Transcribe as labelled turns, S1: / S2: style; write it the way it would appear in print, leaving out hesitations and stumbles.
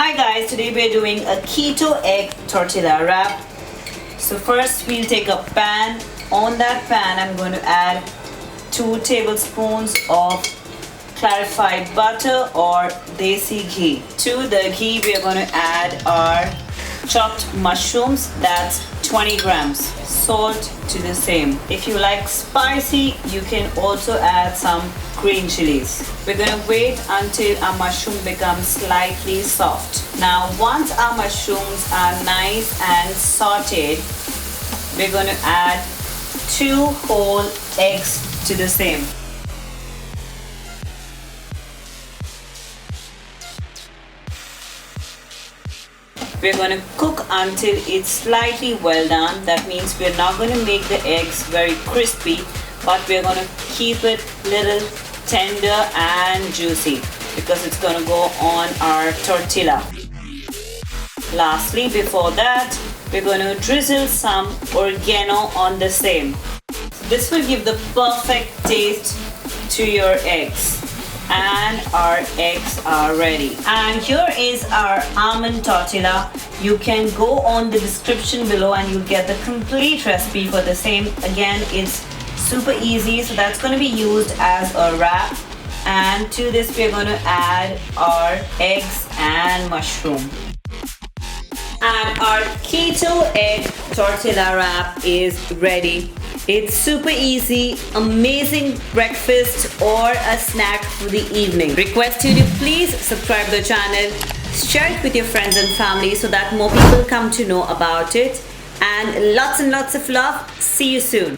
S1: Hi guys, today we're doing a keto egg tortilla wrap. So first we'll take a pan. On that pan I'm going to add 2 tablespoons of clarified butter or DESI ghee. To the ghee we are going to add our chopped mushrooms, that's 20 grams. Salt to the same. If you like spicy, you can also add some green chilies. We're going to wait until our mushroom becomes slightly soft. Now once our mushrooms are nice and sauteed, we're going to add 2 whole eggs to the same. We're going to cook until it's slightly well done. That means we're not going to make the eggs very crispy, but we're going to keep it little tender and juicy because it's going to go on our tortilla. Lastly, before that, we're going to drizzle some oregano on the same. This will give the perfect taste to your eggs. And our eggs are ready. And here is our almond tortilla. You can go on the description below and you'll get the complete recipe for the same. Again, it's super easy, so that's going to be used as a wrap. And to this we're going to add our eggs and mushroom. And our keto egg tortilla wrap is ready. It's super easy, amazing breakfast or a snack for the evening. Request you to please subscribe to the channel, share it with your friends and family so that more people come to know about it. And lots of love. See you soon.